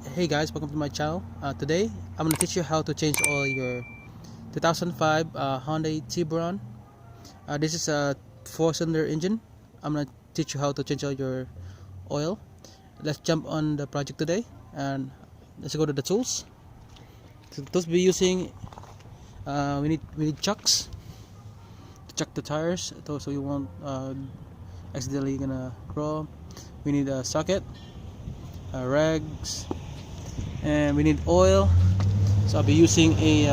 Hey guys, welcome to my channel. Today I'm going to teach you how to change oil your 2005 Hyundai Tiburon. This is a 4-cylinder engine. I'm going to teach you how to change all your oil. Let's jump on the project today and let's go to the tools. So the tools we'll be using, we need chucks to chuck the tires so you won't accidentally gonna crawl. We need a socket, rags, and we need oil. So I'll be using a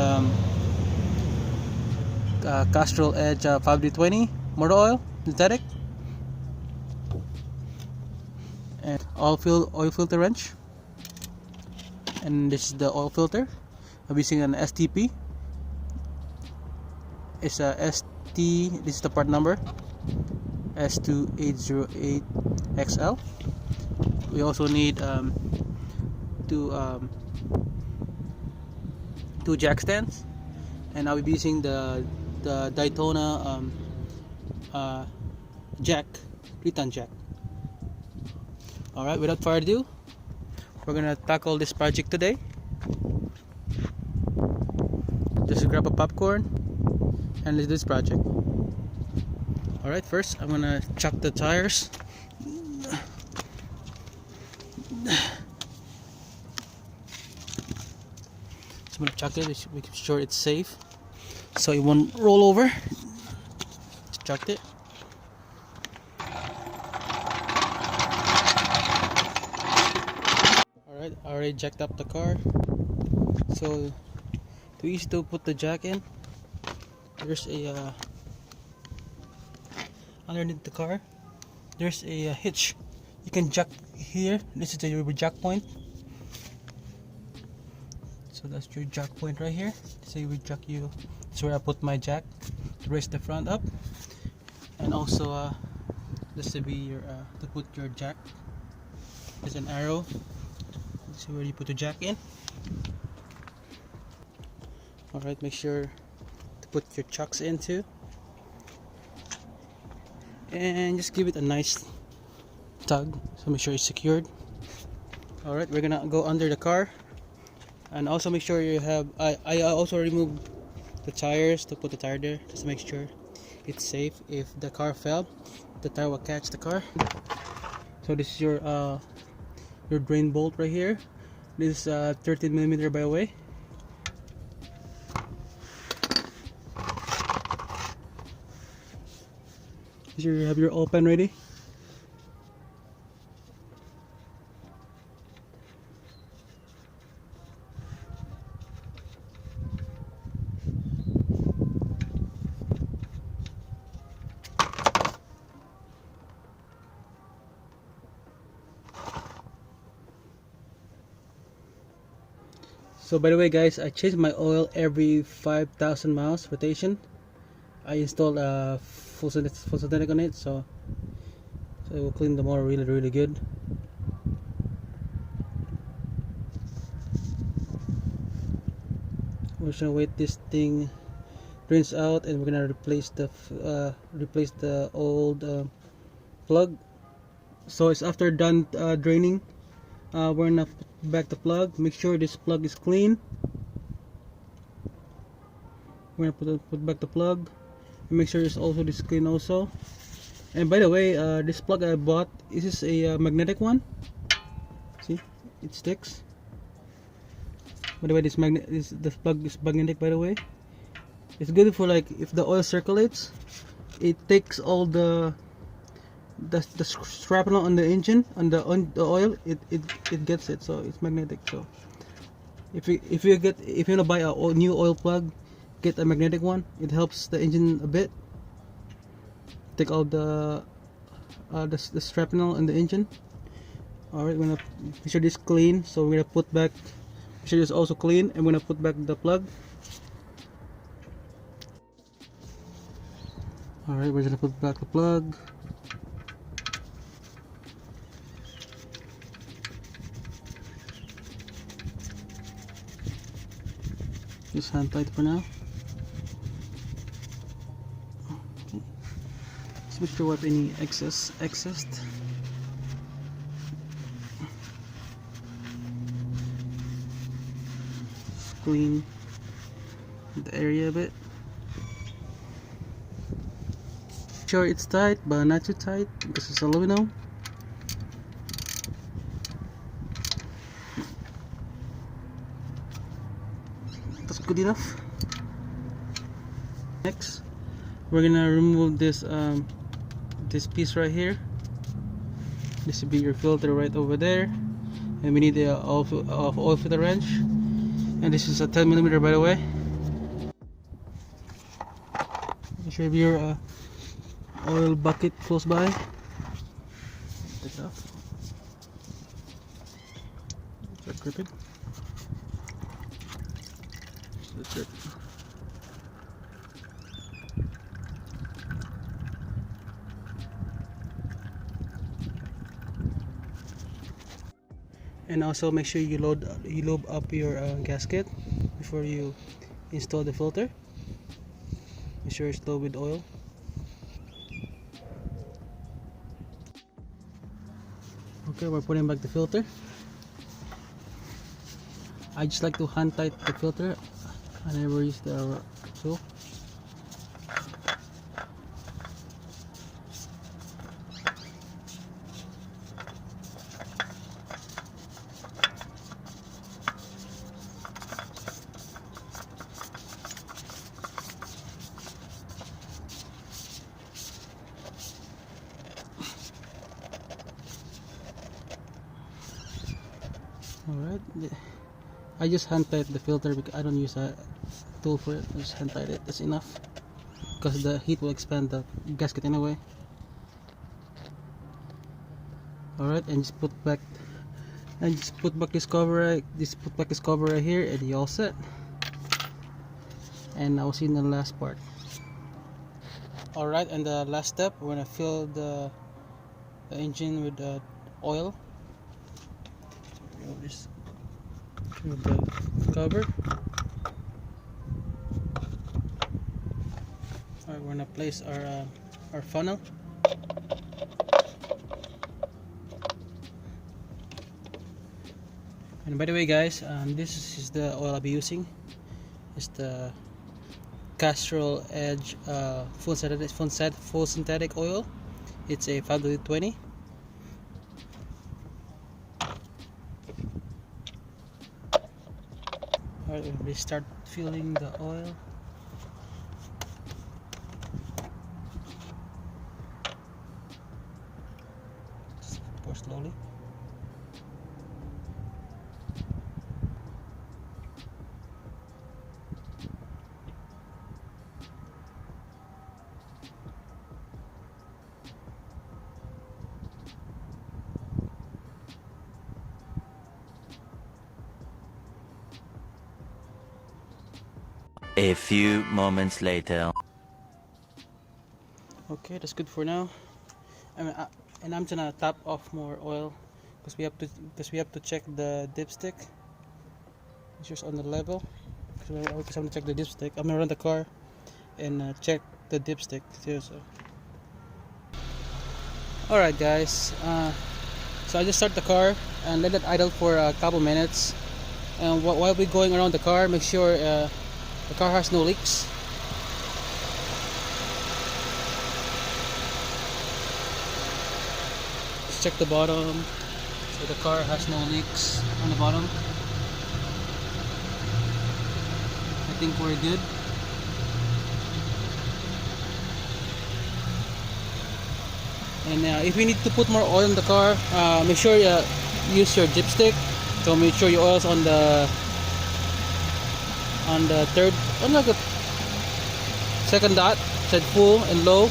Castrol Edge 5D20 motor oil, synthetic, and oil filter wrench. And this is the oil filter. I'm using an STP. It's a ST. This is the part number S2808XL. We also need two jack stands, and I'll be using the Daytona jack, 3-ton jack. Alright, without further ado, we're gonna tackle this project today. Just grab a popcorn and let's do this project. Alright, first I'm gonna chuck the tires. So I'm gonna chuck it, make sure it's safe so it won't roll over. Just chucked it. Alright, I already jacked up the car. So too easy to put the jack in. There's a underneath the car, there's a hitch. You can jack here. This is the jack point. So that's your jack point right here. So we jack you. That's where I put my jack to raise the front up, and also this will be your to put your jack. There's an arrow. This is where you put the jack in. Alright, make sure to put your chucks in too, and just give it a nice tug so make sure it's secured. Alright, we're gonna go under the car, and also make sure you have I also removed the tires to put the tire there just to make sure it's safe. If the car fell, the tire will catch the car. So this is your drain bolt right here. This is 13mm by the way. Make sure you have your oil pan ready. So by the way guys, I change my oil every 5,000 miles rotation. I installed a full synthetic on it, so it will clean the motor really good. We're just gonna wait this thing drains out, and we're gonna replace the old plug. So it's after done draining. We're gonna put back the plug. Make sure this plug is clean. We're gonna put back the plug. Make sure it's also this clean also. And by the way, this plug I bought, this is a magnetic one. See, it sticks. By the way, this plug is magnetic. By the way, it's good for like if the oil circulates, it takes all the shrapnel on the engine, on the oil. It gets it, so it's magnetic. So if you wanna buy a new oil plug, get a magnetic one. It helps the engine a bit. Take all the shrapnel in the engine. Alright, we're gonna make sure this is clean. So we're gonna put back. Make sure this is also clean, and we're gonna put back the plug. Alright, we're gonna put back the plug. Just hand tight for now. Okay. Just make sure we have any excess. clean the area a bit. Sure it's tight, but not too tight because it's aluminum. That's good enough. Next, we're gonna remove this this piece right here. This will be your filter right over there, and we need the oil filter wrench, and this is a 10mm by the way. Make sure your oil bucket close by. Take it off. Start gripping. That's it. And also make sure you load up your gasket before you install the filter. Make sure it's loaded with oil. Okay, we're putting back the filter. I just like to hand tight the filter. I never use the tool. Alright, I just hand tight the filter because I don't use a tool for it. I just hand tight it, that's enough because the heat will expand the gasket anyway. Alright, and just put back this cover right here, and you're all set. And I'll see you in the last part. Alright, and the last step, we're gonna fill the engine with oil. Just remove the cover. Alright, we're gonna place our funnel. And by the way guys, this is the oil I'll be using. It's the Castrol Edge full synthetic oil. It's a 5W20. Alright, we start filling the oil. Just pour slowly. A few moments later. Okay, that's good for now. And I'm gonna top off more oil because we have to check the dipstick. It's just on the level. Because I'm gonna check the dipstick. I'm gonna run the car and check the dipstick too. So, all right, guys. So I just start the car and let it idle for a couple minutes. And while we're going around the car, make sure the car has no leaks. Just check the bottom. So the car has no leaks on the bottom. I think we're good. And if you need to put more oil in the car, make sure you use your dipstick. So make sure your oil's on the second dot, said full and low.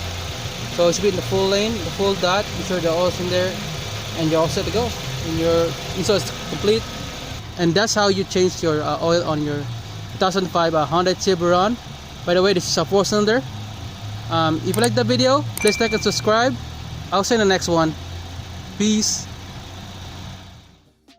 So it should be in the full lane, the full dot. Make sure the oil's in there, and you're all set to go. And your install is complete. And that's how you change your oil on your 2005 Hyundai Tiburon. By the way, this is a 4-cylinder. If you like the video, please like and subscribe. I'll see you in the next one. Peace.